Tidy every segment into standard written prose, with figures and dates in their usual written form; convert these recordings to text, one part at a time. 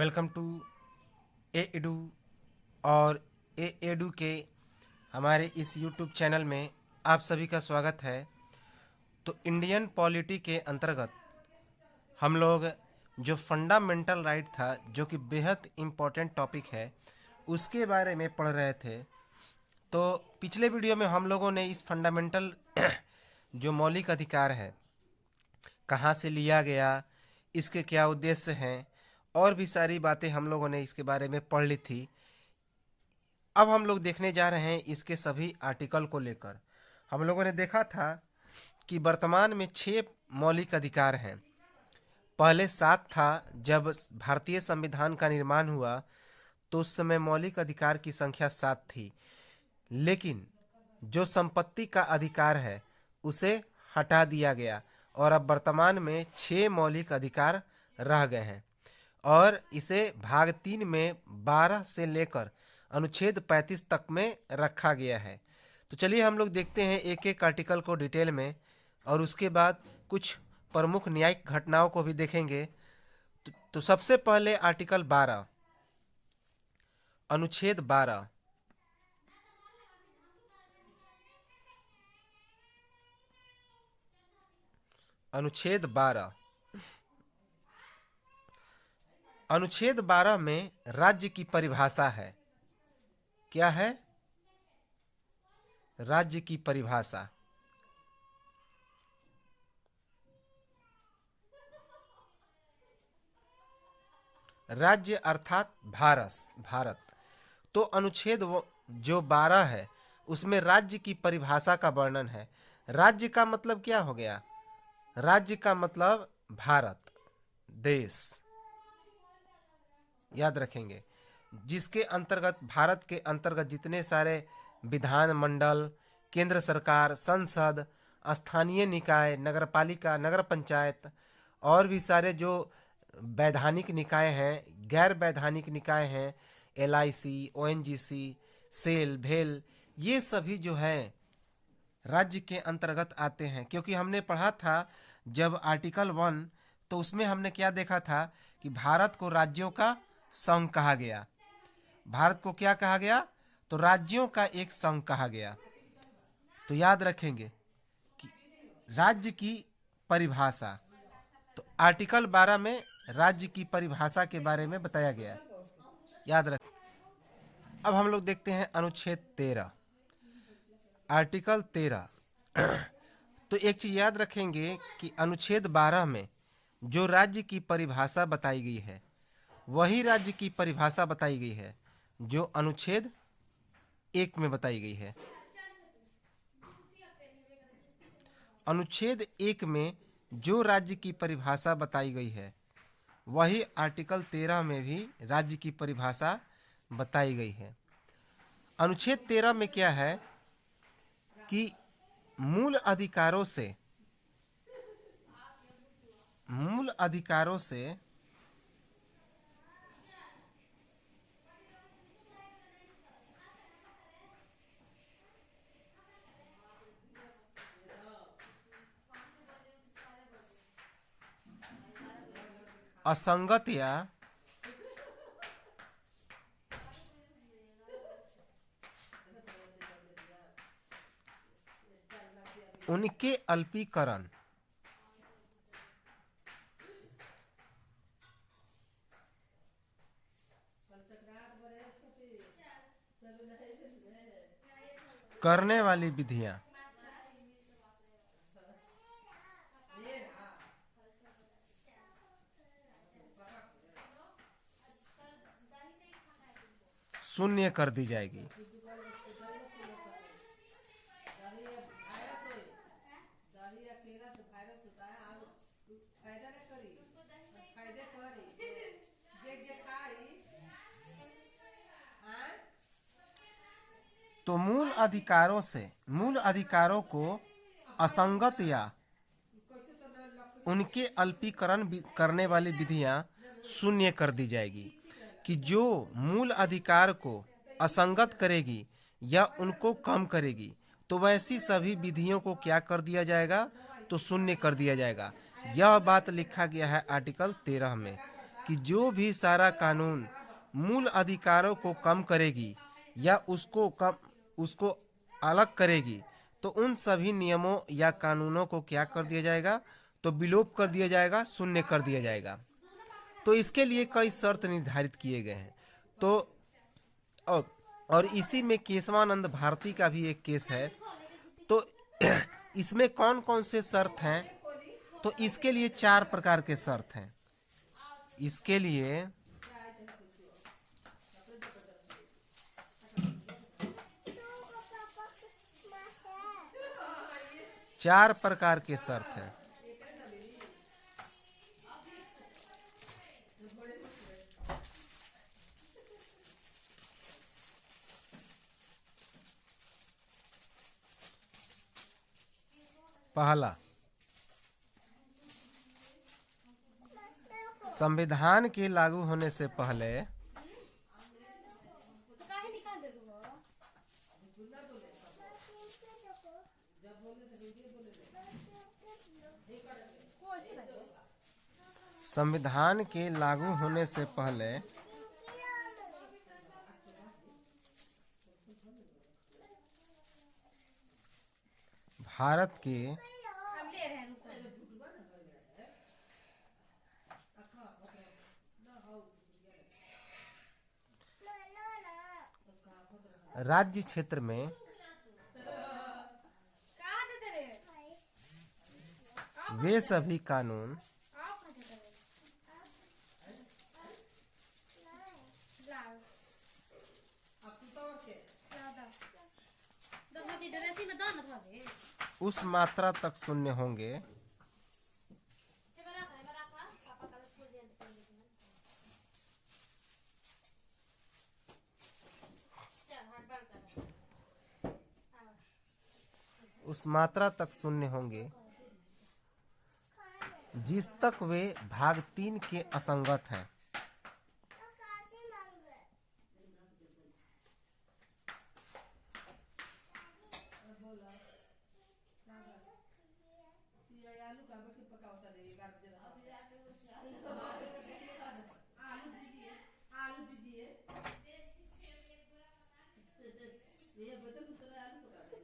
Welcome to A edu और ए edu के हमारे इस यूट्यूब चैनल में आप सभी का स्वागत है। तो इंडियन पॉलिटी के अंतर्गत हम लोग जो फंडामेंटल राइट था, जो कि बेहद इम्पोर्टेंट टॉपिक है, उसके बारे में पढ़ रहे थे। तो पिछले वीडियो में हम लोगों ने इस फंडामेंटल जो मौलिक अधिकार है, कहाँ से लिया गया, इसके क्या उद्देश्य हैं, और भी सारी बातें हम लोगों ने इसके बारे में पढ़ ली थी। अब हम लोग देखने जा रहे हैं इसके सभी आर्टिकल को लेकर। हम लोगों ने देखा था कि वर्तमान में 6 मौलिक अधिकार हैं। पहले 7 था। जब भारतीय संविधान का निर्माण हुआ तो उस समय मौलिक अधिकार की संख्या 7 थी, लेकिन जो संपत्ति का अधिकार है उसे हटा दिया गया और अब वर्तमान में 6 मौलिक अधिकार रह गए हैं और इसे भाग 3 में 12 से लेकर अनुच्छेद 35 तक में रखा गया है। तो चलिए हम लोग देखते हैं एक एक आर्टिकल को डिटेल में और उसके बाद कुछ प्रमुख न्यायिक घटनाओं को भी देखेंगे। तो सबसे पहले आर्टिकल 12, अनुच्छेद 12। अनुच्छेद 12, अनुच्छेद 12 में राज्य की परिभाषा है। क्या है? राज्य की परिभाषा। राज्य अर्थात भारत। तो अनुच्छेद जो 12 है उसमें राज्य की परिभाषा का वर्णन है। राज्य का मतलब क्या हो गया? राज्य का मतलब भारत देश, याद रखेंगे, जिसके अंतर्गत भारत के अंतर्गत जितने सारे विधान मंडल, केंद्र सरकार, संसद, स्थानीय निकाय, नगरपालिका, नगर पंचायत और भी सारे जो वैधानिक निकाय हैं, गैर वैधानिक निकाय हैं, LIC, ONGC, सेल, भेल, ये सभी जो है राज्य के अंतर्गत आते हैं। क्योंकि हमने पढ़ा था जब आर्टिकल 1, तो उसमें हमने क्या देखा था कि भारत को राज्यों का संघ कहा गया। भारत को क्या कहा गया? तो राज्यों का एक संघ कहा गया। तो याद रखेंगे कि राज्य की परिभाषा, तो आर्टिकल 12 में राज्य की परिभाषा के बारे में बताया गया, याद रखें। अब हम लोग देखते हैं अनुच्छेद 13, आर्टिकल 13। तो एक चीज याद रखेंगे कि अनुच्छेद 12 में जो राज्य की परिभाषा बताई गई है वही राज्य की परिभाषा बताई गई है जो अनुच्छेद 1 में बताई गई है। अनुच्छेद 1 में जो राज्य की परिभाषा बताई गई है वही आर्टिकल 13 में भी राज्य की परिभाषा बताई गई है। अनुच्छेद 13 में क्या है कि मूल अधिकारों से असंगत या उनके अल्पीकरण करने वाली विधियां शून्य कर दी जाएगी। तो मूल अधिकारों को असंगत या उनके अल्पीकरण करने वाली विधियां शून्य कर दी जाएगी। कि जो मूल अधिकार को असंगत करेगी या उनको कम करेगी तो वैसी सभी विधियों को क्या कर दिया जाएगा? तो शून्य कर दिया जाएगा। यह बात लिखा गया है आर्टिकल 13 में कि जो भी सारा कानून मूल अधिकारों को कम करेगी या उसको अलग करेगी, तो उन सभी नियमों या कानूनों को क्या कर दिया जाएगा, तो विलोप कर दिया जाएगा, शून्य कर दिया जाएगा। तो इसके लिए कई शर्त निर्धारित किए गए हैं। तो और, और इसी में केशवानंद भारती का भी एक केस है। तो इसमें कौन कौन से शर्त हैं, तो इसके लिए 4 प्रकार के शर्त हैं। इसके लिए 4 प्रकार के शर्त हैं। पहला, संविधान के लागू होने से पहले संविधान के लागू होने से पहले भारत के राज्य क्षेत्र में वे सभी कानून उस मात्रा तक शून्य होंगे जिस तक वे भाग 3 के असंगत हैं।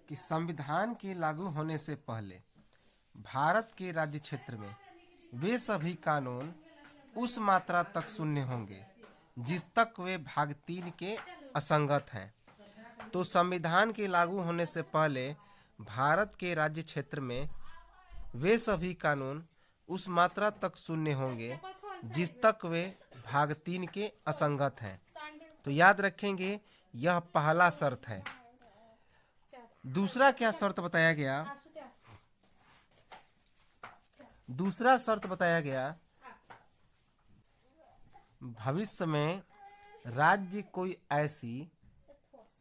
कि संविधान के लागू होने से पहले भारत के राज्य क्षेत्र में वे सभी कानून उस मात्रा तक शून्य होंगे जिस तक वे भाग 3 के असंगत हैं। तो संविधान के लागू होने से पहले भारत के राज्य क्षेत्र में वे सभी कानून उस मात्रा तक शून्य होंगे जिस तक वे भाग 3 के असंगत हैं। तो याद रखेंगे, यह पहला शर्त है। दूसरा क्या शर्त बताया गया? दूसरा शर्त बताया गया, भविष्य में राज्य कोई ऐसी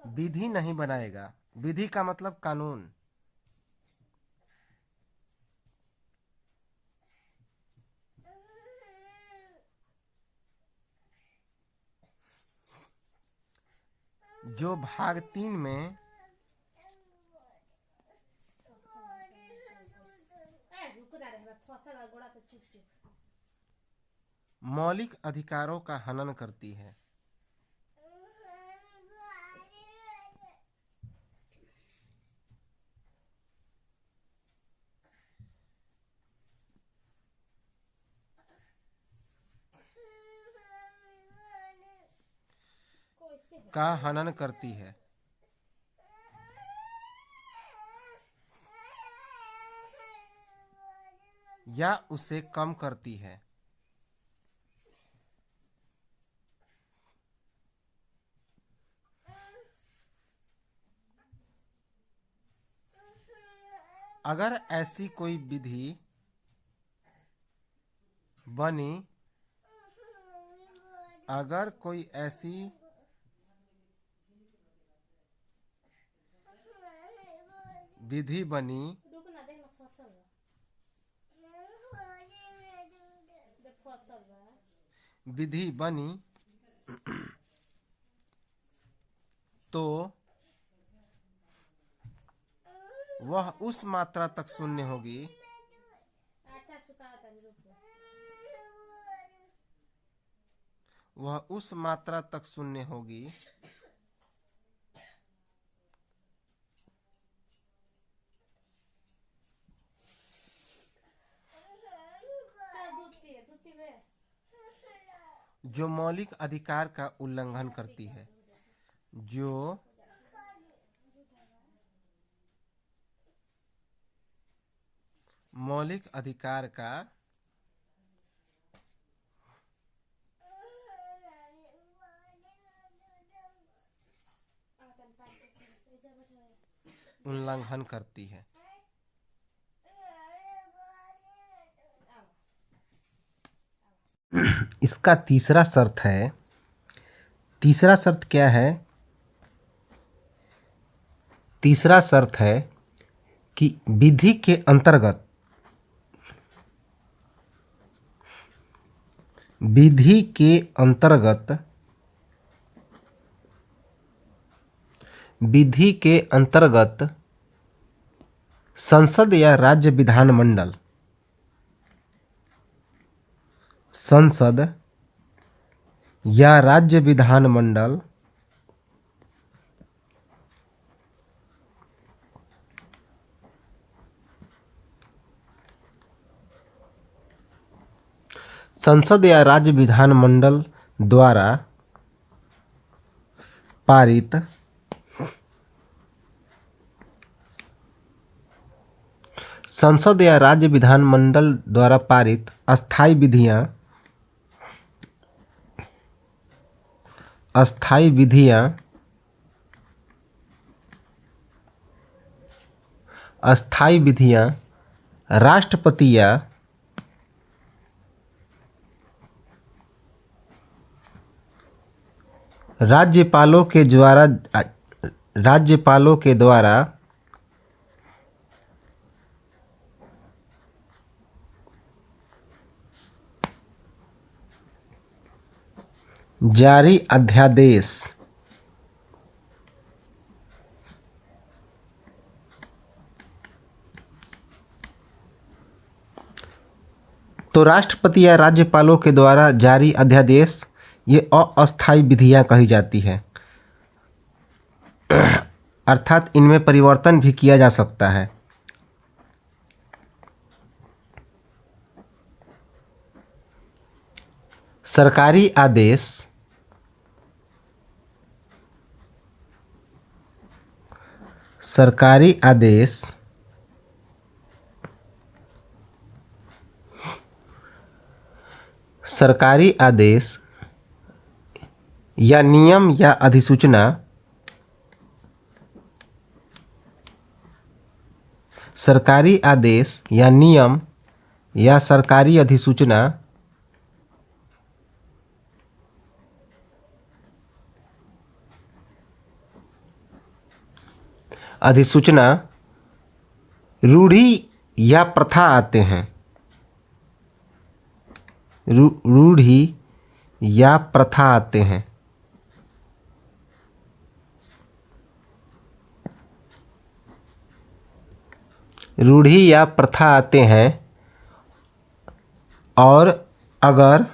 विधि नहीं बनाएगा। विधि का मतलब कानून। जो भाग 3 में मौलिक अधिकारों का हनन करती है। का हनन करती है। या उसे कम करती है। अगर ऐसी कोई विधि बनी, अगर कोई ऐसी विधि बनी विधि बनी तो वह उस मात्रा तक शून्य होगी वह उस मात्रा तक शून्य होगी जो मौलिक अधिकार का उल्लंघन करती है, जो मौलिक अधिकार का उल्लंघन करती है। इसका तीसरा शर्त है, तीसरा शर्त क्या है? तीसरा शर्त है कि विधि के अंतर्गत, विधि के अंतर्गत, विधि के अंतर्गत संसद या राज्य विधानमंडल, संसद या राज्य विधानमंडल संसद या राज्य विधानमंडल द्वारा पारित संसद या राज्य विधानमंडल द्वारा पारित अस्थायी विधियां, अस्थायी विधियां, अस्थायी विधियां राष्ट्रपति या राज्यपालों के द्वारा, राज्यपालों के द्वारा जारी अध्यादेश, तो राष्ट्रपति या राज्यपालों के द्वारा जारी अध्यादेश ये अस्थायी विधियां कही जाती है। अर्थात इनमें परिवर्तन भी किया जा सकता है। सरकारी आदेश, सरकारी आदेश सरकारी आदेश या नियम या अधिसूचना, सरकारी आदेश या नियम या सरकारी अधिसूचना अधिसूचना रूढ़ी या प्रथा आते हैं, रूढ़ी या प्रथा आते हैं। रूढ़ी या प्रथा आते हैं और अगर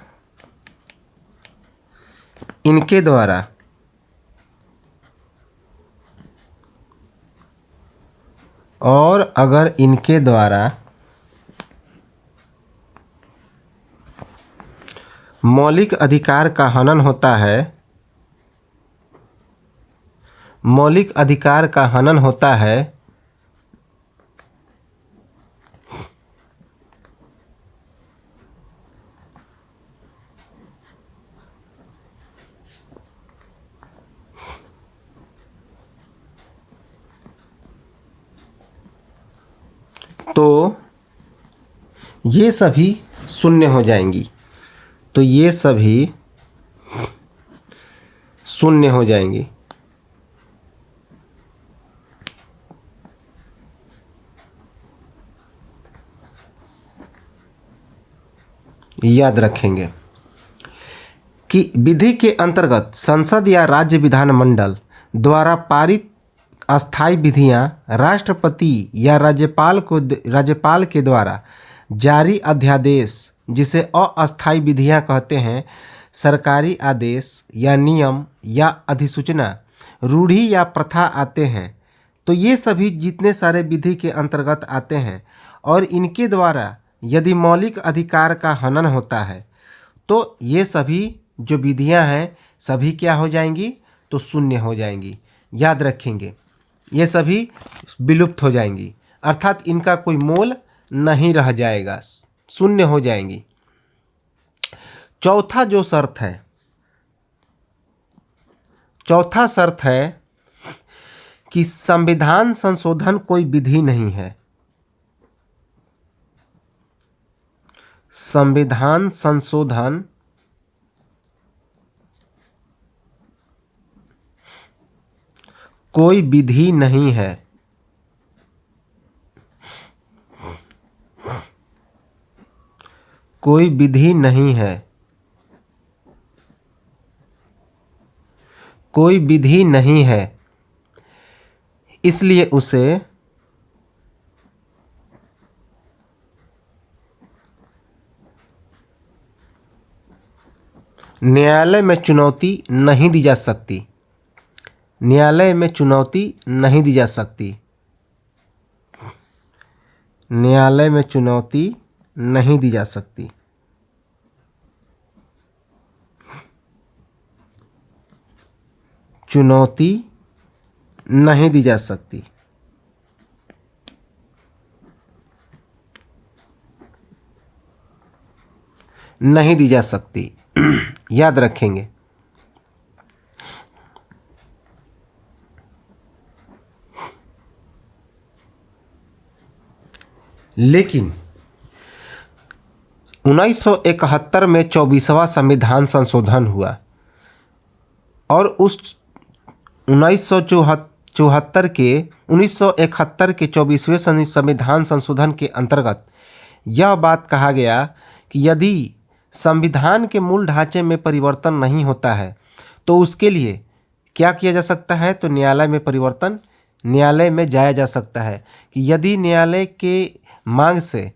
इनके द्वारा मौलिक अधिकार का हनन होता है, मौलिक अधिकार का हनन होता है तो ये सभी शून्य हो जाएंगी, तो ये सभी शून्य हो जाएंगी। याद रखेंगे कि विधि के अंतर्गत संसद या राज्य विधानमंडल द्वारा पारित अस्थायी विधियां राष्ट्रपति या राज्यपाल के द्वारा जारी अध्यादेश, जिसे अस्थायी विधियां कहते हैं, सरकारी आदेश या नियम या अधिसूचना, रूढ़ी या प्रथा आते हैं तो ये सभी जितने सारे विधि के अंतर्गत आते हैं और इनके द्वारा यदि मौलिक अधिकार का हनन होता है तो ये सभी जो विधियां हैं सभी क्या हो जाएंगी, तो शून्य हो जाएंगी। याद रखेंगे, ये सभी विलुप्त हो जाएंगी, अर्थात इनका कोई मोल नहीं रह जाएगा, शून्य हो जाएंगी। चौथा शर्त है कि संविधान संशोधन कोई विधि नहीं है। संविधान संशोधन कोई विधि नहीं है। कोई विधि नहीं है। कोई विधि नहीं है, इसलिए उसे न्यायालय में चुनौती नहीं दी जा सकती। न्यायालय में चुनौती नहीं दी जा सकती। न्यायालय में चुनौती नहीं दी जा सकती। चुनौती नहीं दी जा सकती। नहीं दी जा सकती। याद रखेंगे। लेकिन 1971 में 24वां संविधान संशोधन हुआ और उस 1971 के 24वें संविधान संशोधन के अंतर्गत यह बात कहा गया कि यदि संविधान के मूल ढांचे में परिवर्तन नहीं होता है तो उसके लिए क्या किया जा सकता है, तो न्यायालय में जाया जा सकता है कि यदि न्यायालय के मांग से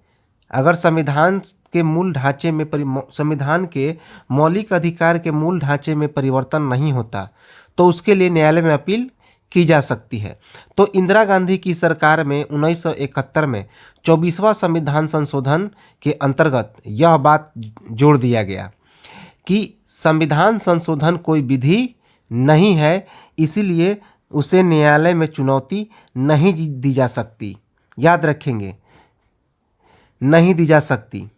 अगर संविधान के मूल ढांचे में संविधान के मौलिक अधिकार के मूल ढांचे में परिवर्तन नहीं होता तो उसके लिए न्यायालय में अपील की जा सकती है। तो इंदिरा गांधी की सरकार में 1971 में 24वां संविधान संशोधन के अंतर्गत यह बात जोड़ दिया गया कि संविधान संशोधन कोई विधि नहीं है, इसीलिए उसे न्यायालय में चुनौती नहीं दी जा सकती। याद रखेंगे, नहीं दी जा सकती।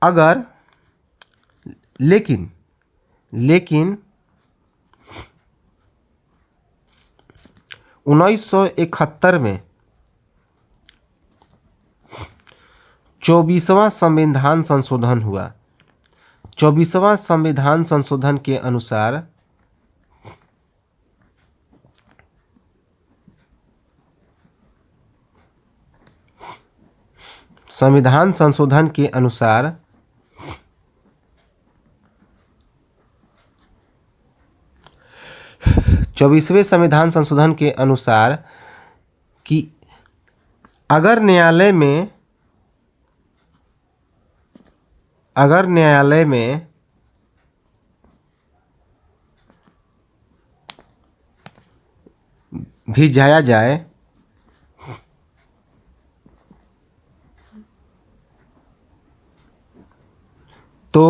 अगर लेकिन 1971 में 24वां संविधान संशोधन हुआ। 24वां संविधान संशोधन के अनुसार संविधान संशोधन के अनुसार चौबीसवें संविधान संशोधन के अनुसार कि अगर न्यायालय में भी जाया जाए तो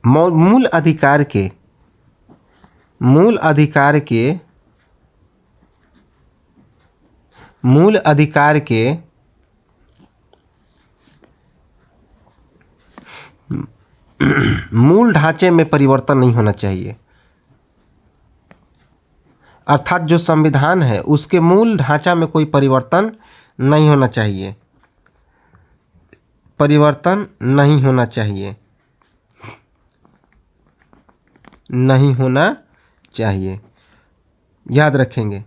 मूल अधिकार के मूल ढांचे में परिवर्तन नहीं होना चाहिए। अर्थात जो संविधान है उसके मूल ढांचा में कोई परिवर्तन नहीं होना चाहिए। परिवर्तन नहीं होना चाहिए। नहीं होना चाहिए। याद रखेंगे।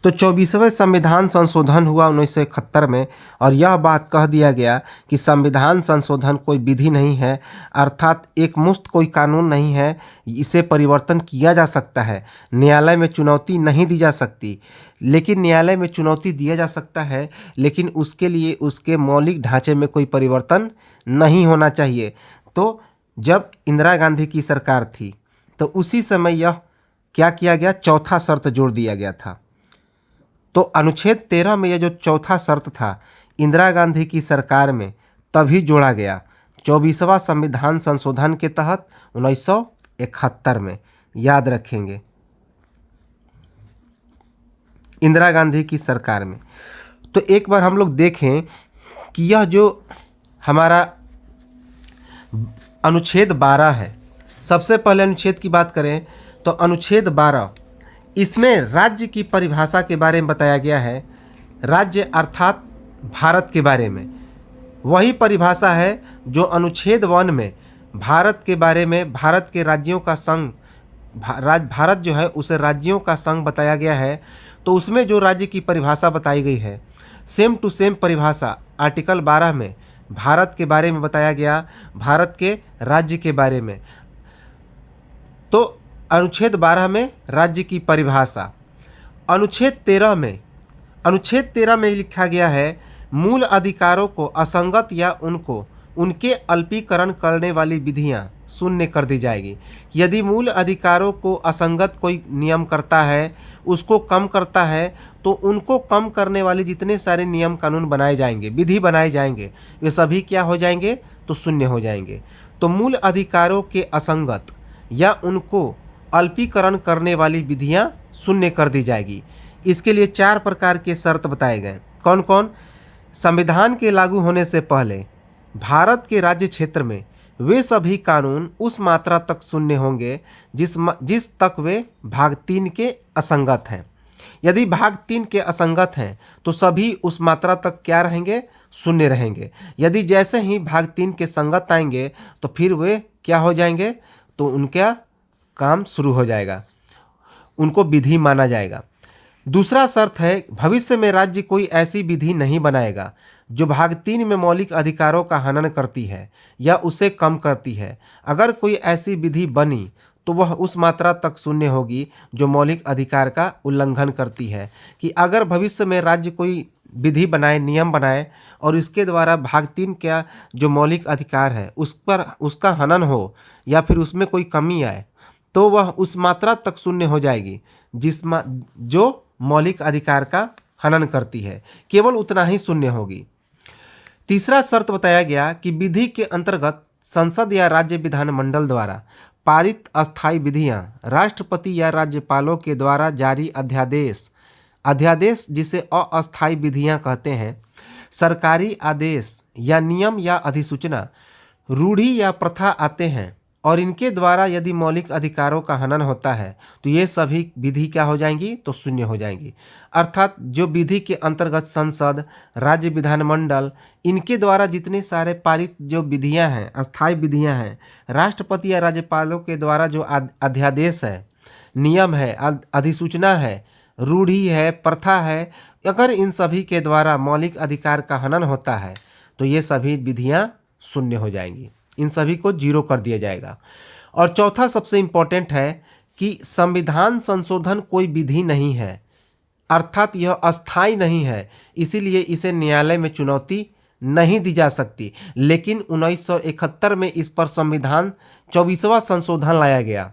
तो 24वें संविधान संशोधन हुआ 1971 में, और यह बात कह दिया गया कि संविधान संशोधन कोई विधि नहीं है, अर्थात एक मुश्त कोई कानून नहीं है, इसे परिवर्तन किया जा सकता है, न्यायालय में चुनौती नहीं दी जा सकती। लेकिन न्यायालय में चुनौती दिया जा सकता है, लेकिन उसके लिए उसके मौलिक ढांचे में कोई परिवर्तन नहीं होना चाहिए। तो जब इंदिरा गांधी की सरकार थी तो उसी समय यह क्या किया गया, चौथा शर्त जोड़ दिया गया था। तो अनुच्छेद 13 में यह जो चौथा शर्त था इंदिरा गांधी की सरकार में तभी जोड़ा गया, 24वां संविधान संशोधन के तहत 1971 में। याद रखेंगे, इंदिरा गांधी की सरकार में। तो एक बार हम लोग देखें कि यह जो हमारा अनुच्छेद 12 है, सबसे पहले अनुच्छेद की बात करें तो अनुच्छेद 12, इसमें राज्य की परिभाषा के बारे में बताया गया है। राज्य अर्थात भारत के बारे में वही परिभाषा है जो अनुच्छेद 1 में भारत के बारे में, भारत के राज्यों का संघ, भारत जो है उसे राज्यों का संघ बताया गया है। तो उसमें जो राज्य की परिभाषा बताई गई है, सेम टू सेम परिभाषा आर्टिकल 12 में भारत के बारे में बताया गया, भारत के राज्य के बारे में। तो अनुच्छेद 12 में राज्य की परिभाषा, अनुच्छेद 13 में लिखा गया है मूल अधिकारों को असंगत या उनके अल्पीकरण करने वाली विधियां शून्य कर दी जाएगी। यदि मूल अधिकारों को असंगत कोई नियम करता है, उसको कम करता है, तो उनको कम करने वाले जितने सारे नियम कानून बनाए जाएंगे, विधि बनाए जाएंगे, वे सभी क्या हो जाएंगे, तो शून्य हो जाएंगे। तो मूल अधिकारों के असंगत या उनको अल्पीकरण करने वाली विधियां शून्य कर दी जाएगी। इसके लिए 4 प्रकार के शर्त बताए गए। कौन कौन? संविधान के लागू होने से पहले भारत के राज्य क्षेत्र में वे सभी कानून उस मात्रा तक शून्य होंगे जिस तक वे भाग 3 के असंगत हैं। यदि भाग 3 के असंगत हैं तो सभी उस मात्रा तक क्या रहेंगे, शून्य रहेंगे। यदि जैसे ही भाग 3 के संगत आएंगे तो फिर वे क्या हो जाएंगे, तो उनका काम शुरू हो जाएगा, उनको विधि माना जाएगा। दूसरा शर्त है, भविष्य में राज्य कोई ऐसी विधि नहीं बनाएगा जो भाग 3 में मौलिक अधिकारों का हनन करती है या उसे कम करती है। अगर कोई ऐसी विधि बनी तो वह उस मात्रा तक शून्य होगी जो मौलिक अधिकार का उल्लंघन करती है। कि अगर भविष्य में राज्य कोई विधि बनाए, नियम बनाए और इसके द्वारा भाग 3 का जो मौलिक अधिकार है उस पर उसका हनन हो या फिर उसमें कोई कमी आए, तो वह उस मात्रा तक शून्य हो जाएगी जो मौलिक अधिकार का हनन करती है, केवल उतना ही शून्य होगी। तीसरा शर्त बताया गया कि विधि के अंतर्गत संसद या राज्य विधानमंडल द्वारा पारित अस्थायी विधियां राष्ट्रपति या राज्यपालों के द्वारा जारी अध्यादेश जिसे अस्थायी विधियां कहते हैं, सरकारी आदेश या नियम या अधिसूचना, रूढ़ि या प्रथा आते हैं और इनके द्वारा यदि मौलिक अधिकारों का हनन होता है तो ये सभी विधि क्या हो जाएंगी, तो शून्य हो जाएंगी। अर्थात जो विधि के अंतर्गत संसद, राज्य विधानमंडल, इनके द्वारा जितने सारे पारित जो विधियां हैं, अस्थायी विधियां हैं, राष्ट्रपति या राज्यपालों के द्वारा जो अध्यादेश है, नियम है, अधिसूचना है, रूढ़ि है, प्रथा है, अगर इन सभी के द्वारा मौलिक अधिकार का हनन होता है तो ये सभी विधियां शून्य हो जाएंगी, इन सभी को जीरो कर दिया जाएगा। और चौथा सबसे इम्पोर्टेंट है कि संविधान संशोधन कोई विधि नहीं है, अर्थात यह अस्थायी नहीं है, इसीलिए इसे न्यायालय में चुनौती नहीं दी जा सकती। लेकिन 1971 में इस पर संविधान 24वां संशोधन लाया गया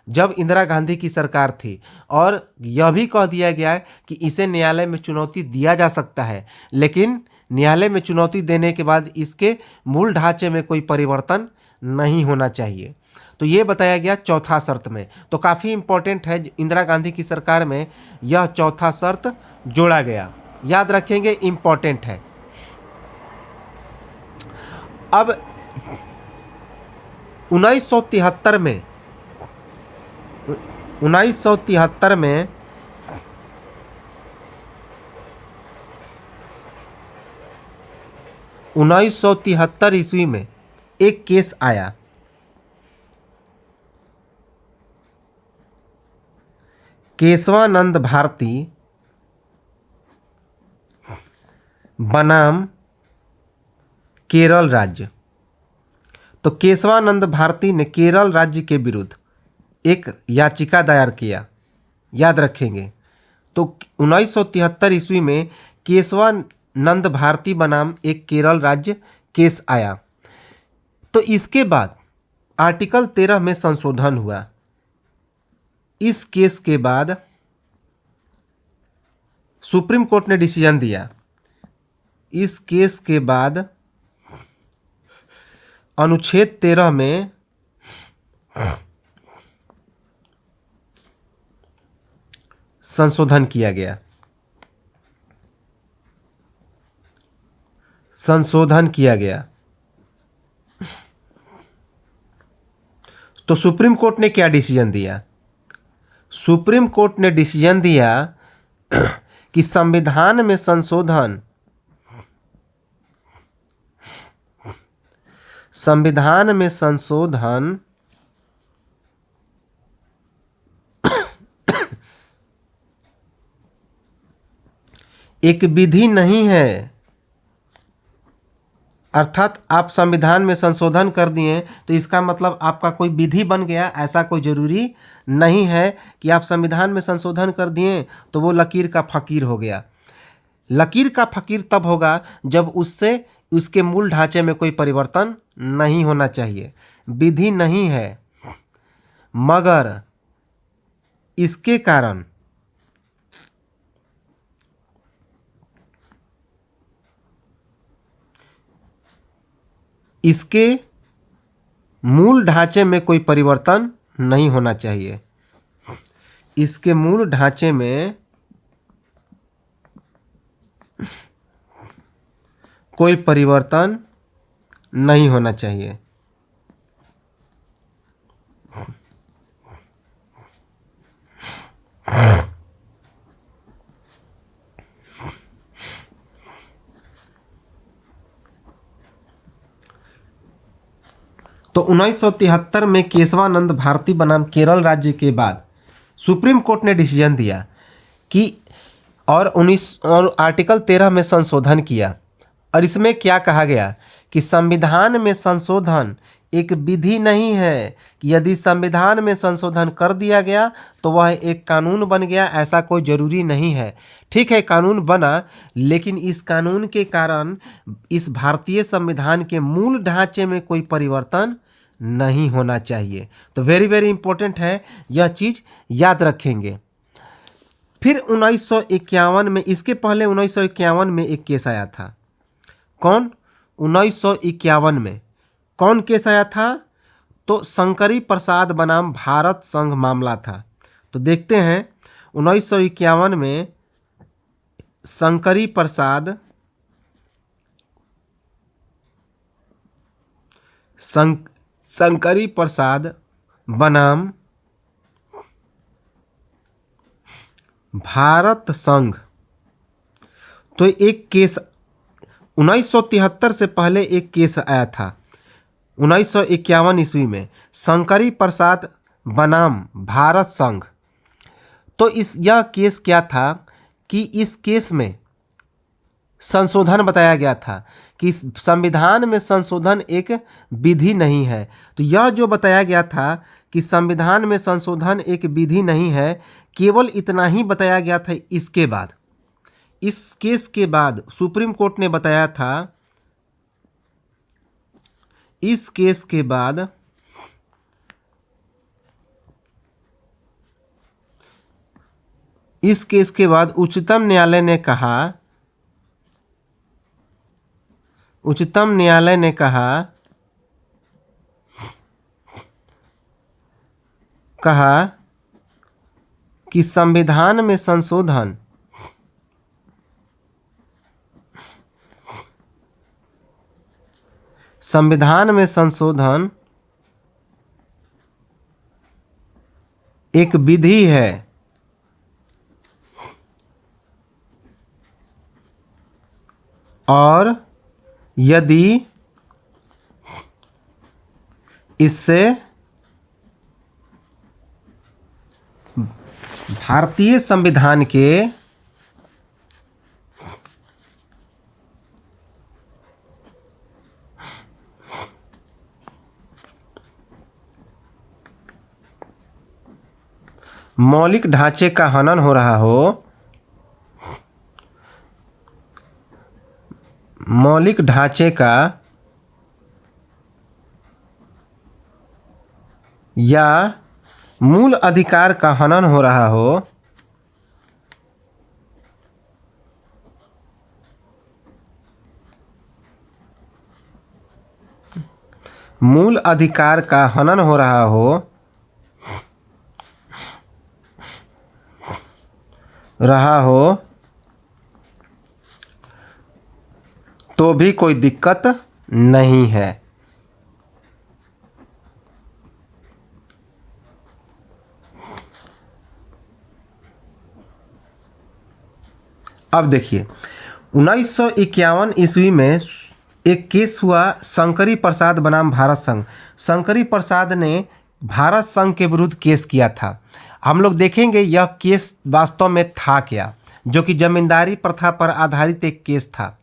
जब इंदिरा गांधी की सरकार थी, और यह भी कह दिया गया है कि इसे न्यायालय में चुनौती दिया जा सकता है, लेकिन न्यायालय में चुनौती देने के बाद इसके मूल ढांचे में कोई परिवर्तन नहीं होना चाहिए। तो ये बताया गया चौथा शर्त में। तो काफ़ी इम्पोर्टेंट है, इंदिरा गांधी की सरकार में यह चौथा शर्त जोड़ा गया, याद रखेंगे, इम्पोर्टेंट है। अब 1973 में 1973 ईस्वी में एक केस आया, केशवानंद भारती बनाम केरल राज्य। तो केशवानंद भारती ने केरल राज्य के विरुद्ध एक याचिका दायर किया, याद रखेंगे। तो 1973 ईस्वी में केशवानंद भारती बनाम एक केरल राज्य केस आया। तो इसके बाद आर्टिकल 13 में संशोधन हुआ। इस केस के बाद सुप्रीम कोर्ट ने डिसीजन दिया। इस केस के बाद अनुच्छेद 13 में संशोधन किया गया। तो सुप्रीम कोर्ट ने क्या डिसीजन दिया? सुप्रीम कोर्ट ने डिसीजन दिया कि संविधान में संशोधन एक विधि नहीं है। अर्थात आप संविधान में संशोधन कर दिए तो इसका मतलब आपका कोई विधि बन गया, ऐसा कोई जरूरी नहीं है कि आप संविधान में संशोधन कर दिए तो वो लकीर का फकीर हो गया। लकीर का फकीर तब होगा जब उससे उसके मूल ढांचे में कोई परिवर्तन नहीं होना चाहिए। विधि नहीं है, मगर इसके कारण इसके मूल ढांचे में कोई परिवर्तन नहीं होना चाहिए। इसके मूल ढांचे में कोई परिवर्तन नहीं होना चाहिए। तो 1973 में केशवानंद भारती बनाम केरल राज्य के बाद सुप्रीम कोर्ट ने डिसीजन दिया कि और आर्टिकल 13 में संशोधन किया। और इसमें क्या कहा गया कि संविधान में संशोधन एक विधि नहीं है कि यदि संविधान में संशोधन कर दिया गया तो वह एक कानून बन गया, ऐसा कोई ज़रूरी नहीं है। ठीक है, कानून बना, लेकिन इस कानून के कारण इस भारतीय संविधान के मूल ढांचे में कोई परिवर्तन नहीं होना चाहिए। तो वेरी वेरी इंपॉर्टेंट है, यह चीज़ याद रखेंगे। फिर 1951 में, इसके पहले 1951 में एक केस आया था। कौन? 1951 में कौन केस आया था? तो शंकरी प्रसाद बनाम भारत संघ मामला था। तो देखते हैं 1951 में शंकरी प्रसाद बनाम भारत संघ। तो एक केस 1973 से पहले एक केस आया था 1951 ईस्वी में, शंकरी प्रसाद बनाम भारत संघ। तो यह केस क्या था कि इस केस में संशोधन बताया गया था कि संविधान में संशोधन एक विधि नहीं है। तो यह जो बताया गया था कि संविधान में संशोधन एक विधि नहीं है, केवल इतना ही बताया गया था। इसके बाद, इस केस के बाद सुप्रीम कोर्ट ने बताया था, इस केस के बाद उच्चतम न्यायालय ने कहा कि संविधान में संशोधन एक विधि है और यदि इससे भारतीय संविधान के मौलिक ढांचे का हनन हो रहा हो, मौलिक ढांचे का या मूल अधिकार का हनन हो रहा हो, मूल अधिकार का हनन हो रहा हो तो भी कोई दिक्कत नहीं है। अब देखिए 1951 ईस्वी में एक केस हुआ शंकरी प्रसाद बनाम भारत संघ। शंकरी प्रसाद ने भारत संघ के विरुद्ध केस किया था। हम लोग देखेंगे यह केस वास्तव में था क्या, जो कि जमींदारी प्रथा पर आधारित एक केस था।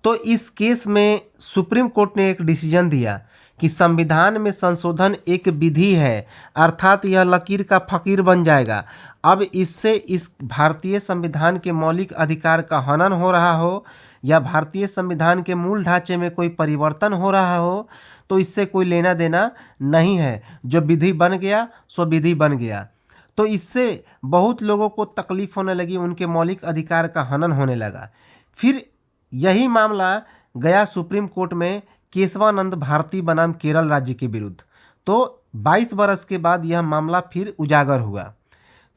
तो इस केस में सुप्रीम कोर्ट ने एक डिसीजन दिया कि संविधान में संशोधन एक विधि है, अर्थात यह लकीर का फकीर बन जाएगा। अब इससे इस भारतीय संविधान के मौलिक अधिकार का हनन हो रहा हो या भारतीय संविधान के मूल ढांचे में कोई परिवर्तन हो रहा हो, तो इससे कोई लेना देना नहीं है। जो विधि बन गया सो विधि बन गया। तो इससे बहुत लोगों को तकलीफ होने लगी, उनके मौलिक अधिकार का हनन होने लगा। फिर यही मामला गया सुप्रीम कोर्ट में केशवानंद भारती बनाम केरल राज्य के विरुद्ध। तो 22 बरस के बाद यह मामला फिर उजागर हुआ।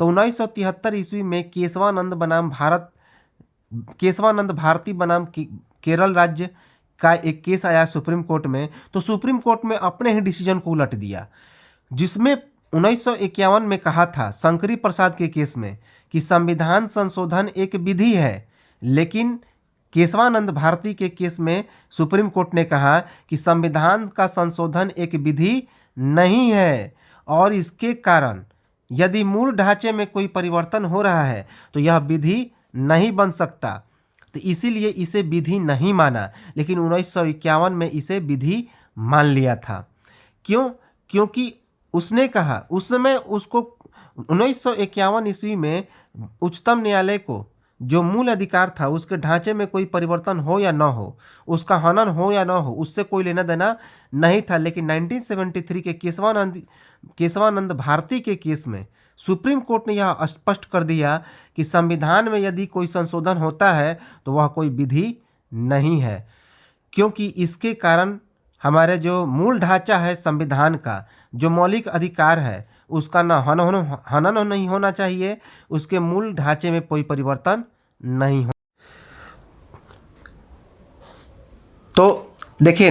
तो 1973 ईस्वी में केशवानंद भारती बनाम केरल राज्य का एक केस आया सुप्रीम कोर्ट में। तो सुप्रीम कोर्ट में अपने ही डिसीजन को उलट दिया, जिसमें 1951 में कहा था शंकरी प्रसाद के केस में कि संविधान संशोधन एक विधि है, लेकिन केशवानंद भारती के केस में सुप्रीम कोर्ट ने कहा कि संविधान का संशोधन एक विधि नहीं है और इसके कारण यदि मूल ढांचे में कोई परिवर्तन हो रहा है तो यह विधि नहीं बन सकता। तो इसीलिए इसे विधि नहीं माना, लेकिन 1951 में इसे विधि मान लिया था। क्यों? क्योंकि उसने कहा उस समय उसको 1951 ईस्वी में उच्चतम न्यायालय को जो मूल अधिकार था उसके ढांचे में कोई परिवर्तन हो या ना हो, उसका हनन हो या ना हो, उससे कोई लेना देना नहीं था। लेकिन 1973 के केशवानंद भारती के केस में सुप्रीम कोर्ट ने यह स्पष्ट कर दिया कि संविधान में यदि कोई संशोधन होता है तो वह कोई विधि नहीं है, क्योंकि इसके कारण हमारे जो मूल ढांचा है संविधान का, जो मौलिक अधिकार है, उसका न हनन नहीं होना चाहिए, उसके मूल ढांचे में कोई परिवर्तन नहीं हो। तो देखिए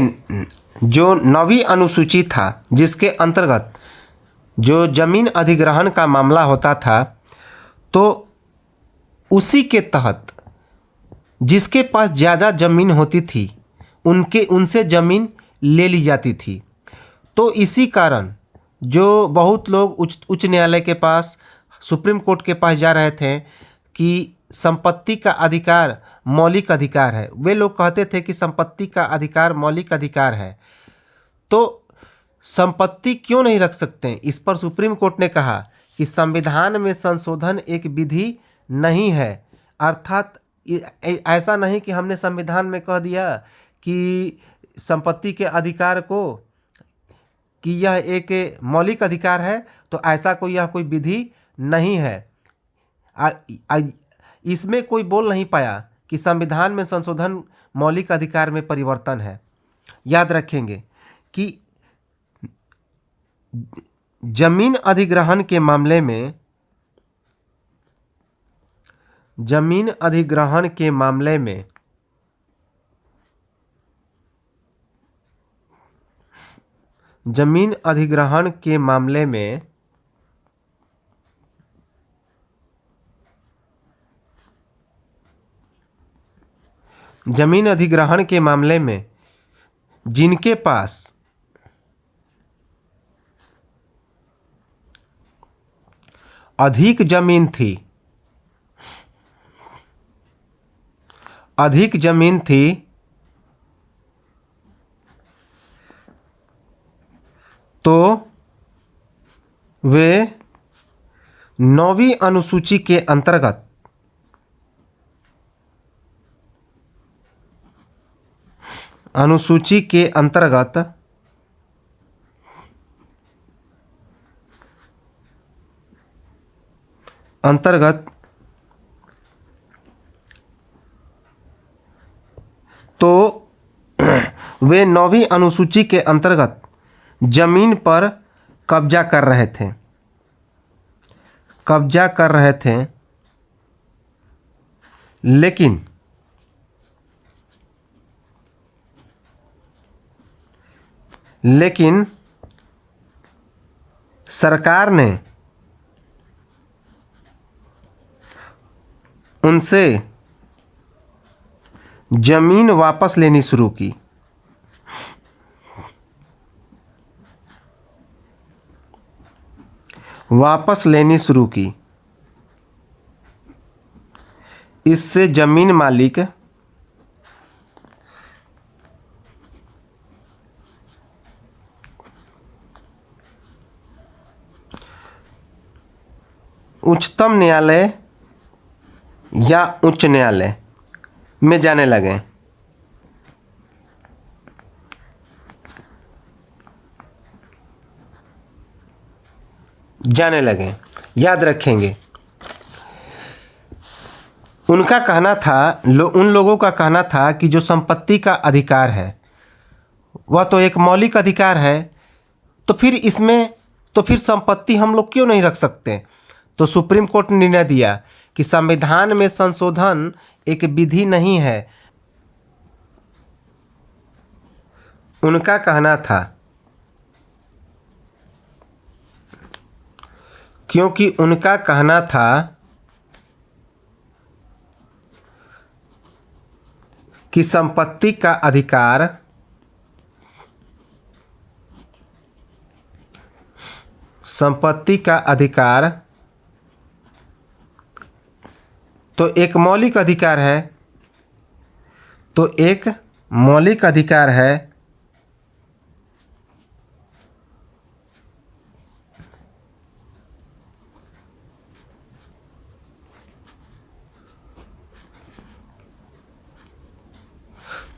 जो 9वीं अनुसूची था जिसके अंतर्गत जो जमीन अधिग्रहण का मामला होता था, तो उसी के तहत जिसके पास ज़्यादा ज़मीन होती थी उनसे ज़मीन ले ली जाती थी। तो इसी कारण जो बहुत लोग उच्च न्यायालय के पास, सुप्रीम कोर्ट के पास जा रहे थे कि संपत्ति का अधिकार मौलिक अधिकार है, वे लोग कहते थे कि संपत्ति का अधिकार मौलिक अधिकार है, तो संपत्ति क्यों नहीं रख सकते? इस पर सुप्रीम कोर्ट ने कहा कि संविधान में संशोधन एक विधि नहीं है, अर्थात ऐसा नहीं कि हमने संविधान में कह दिया कि संपत्ति के अधिकार को कि यह एक मौलिक अधिकार है, तो ऐसा यह कोई विधि नहीं है। इसमें कोई बोल नहीं पाया कि संविधान में संशोधन मौलिक अधिकार में परिवर्तन है। याद रखेंगे कि जमीन अधिग्रहण के मामले में जमीन अधिग्रहण के मामले में जमीन अधिग्रहण के मामले में जमीन अधिग्रहण के मामले में जिनके पास अधिक जमीन थी तो वे 9वीं अनुसूची के अंतर्गत अनुसूची के अंतर्गत तो वे 9वीं अनुसूची के अंतर्गत जमीन पर कब्जा कर रहे थे लेकिन सरकार ने उनसे जमीन वापस लेनी शुरू की। इससे जमीन मालिक उच्चतम न्यायालय या उच्च न्यायालय में जाने लगे। याद रखेंगे, उनका कहना था, उन लोगों का कहना था कि जो संपत्ति का अधिकार है वह तो एक मौलिक अधिकार है, तो फिर संपत्ति हम लोग क्यों नहीं रख सकते। तो सुप्रीम कोर्ट ने निर्णय दिया कि संविधान में संशोधन एक विधि नहीं है। उनका कहना था क्योंकि उनका कहना था कि संपत्ति का अधिकार तो एक मौलिक अधिकार है,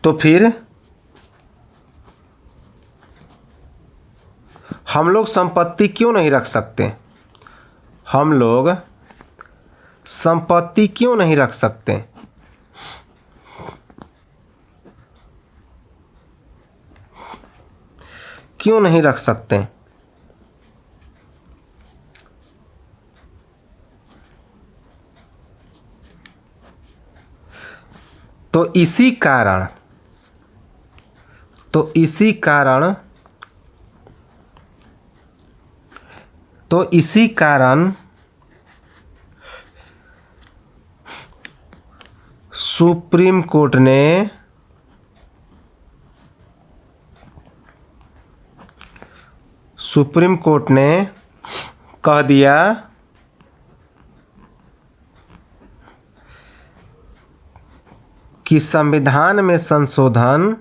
तो फिर हम लोग संपत्ति क्यों नहीं रख सकते। तो इसी कारण सुप्रीम कोर्ट ने कह दिया कि संविधान में संशोधन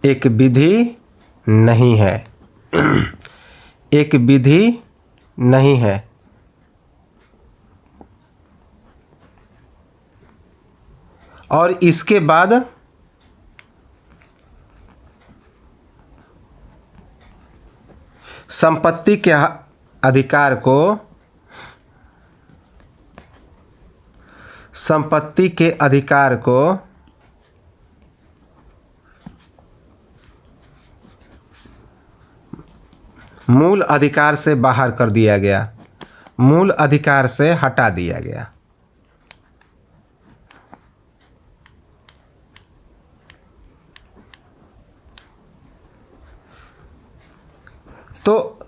एक विधि नहीं है। और इसके बाद संपत्ति के अधिकार को मूल अधिकार से बाहर कर दिया गया, मूल अधिकार से हटा दिया गया। तो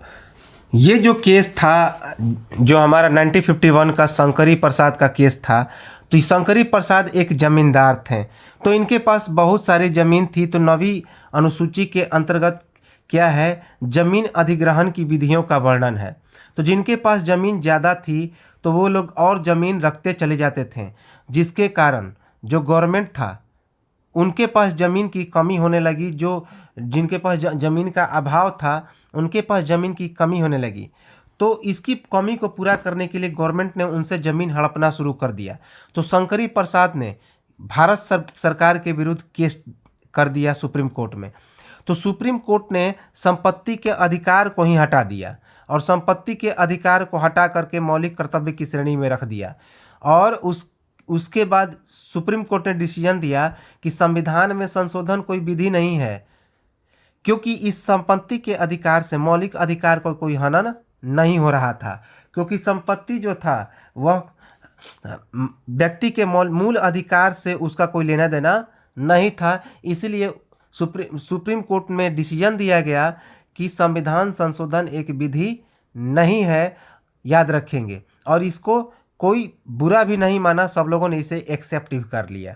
ये जो केस था, जो हमारा 1951 का शंकरी प्रसाद का केस था, तो शंकरी प्रसाद एक जमींदार थे, तो इनके पास बहुत सारी ज़मीन थी। तो 9वीं अनुसूची के अंतर्गत क्या है, जमीन अधिग्रहण की विधियों का वर्णन है। तो जिनके पास ज़मीन ज़्यादा थी तो वो लोग और ज़मीन रखते चले जाते थे, जिसके कारण जो गवर्नमेंट था उनके पास ज़मीन की कमी होने लगी, जो जिनके पास ज़मीन का अभाव था उनके पास ज़मीन की कमी होने लगी। तो इसकी कमी को पूरा करने के लिए गवर्नमेंट ने उनसे ज़मीन हड़पना शुरू कर दिया। तो शंकरी प्रसाद ने भारत सरकार के विरुद्ध केस कर दिया सुप्रीम कोर्ट में। तो सुप्रीम कोर्ट ने संपत्ति के अधिकार को ही हटा दिया और संपत्ति के अधिकार को हटा करके मौलिक कर्तव्य की श्रेणी में रख दिया। और उसके बाद सुप्रीम कोर्ट ने डिसीजन दिया कि संविधान में संशोधन कोई विधि नहीं है, क्योंकि इस संपत्ति के अधिकार से मौलिक अधिकार को कोई हनन नहीं हो रहा था, क्योंकि संपत्ति जो था वह व्यक्ति के मूल अधिकार से उसका कोई लेना देना नहीं था। इसलिए सुप्रीम कोर्ट में डिसीजन दिया गया कि संविधान संशोधन एक विधि नहीं है, याद रखेंगे। और इसको कोई बुरा भी नहीं माना, सब लोगों ने इसे एक्सेप्ट भी कर लिया।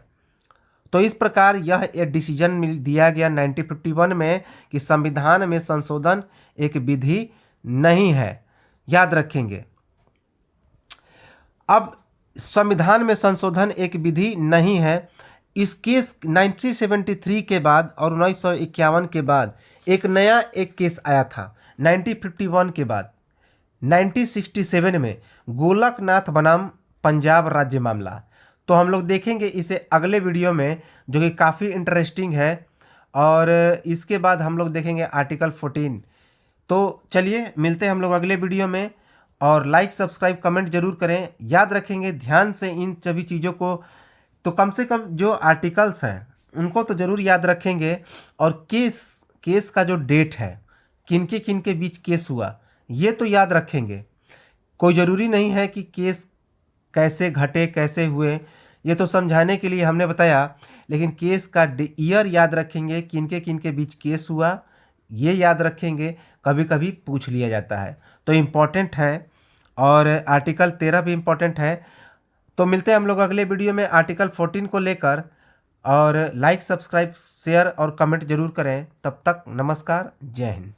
तो इस प्रकार यह एक डिसीजन दिया गया 1951 में कि संविधान में संशोधन एक विधि नहीं है, याद रखेंगे। अब संविधान में संशोधन एक विधि नहीं है, इस केस 1973 के बाद और 1951 के बाद एक केस आया था 1951 के बाद 1967 में गोलकनाथ बनाम पंजाब राज्य मामला। तो हम लोग देखेंगे इसे अगले वीडियो में, जो कि काफ़ी इंटरेस्टिंग है। और इसके बाद हम लोग देखेंगे आर्टिकल 14। तो चलिए मिलते हैं हम लोग अगले वीडियो में, और लाइक सब्सक्राइब कमेंट जरूर करें। याद रखेंगे ध्यान से इन सभी चीज़ों को, तो कम से कम जो आर्टिकल्स हैं उनको तो ज़रूर याद रखेंगे। और केस का जो डेट है, किनके बीच केस हुआ, ये तो याद रखेंगे। कोई ज़रूरी नहीं है कि केस कैसे घटे कैसे हुए, ये तो समझाने के लिए हमने बताया, लेकिन केस का ईयर याद रखेंगे, किनके बीच केस हुआ ये याद रखेंगे। कभी कभी पूछ लिया जाता है, तो इम्पॉर्टेंट है। और आर्टिकल 13 भी इम्पॉर्टेंट है। तो मिलते हैं हम लोग अगले वीडियो में आर्टिकल 14 को लेकर। और लाइक सब्सक्राइब शेयर और कमेंट जरूर करें। तब तक नमस्कार, जय हिंद।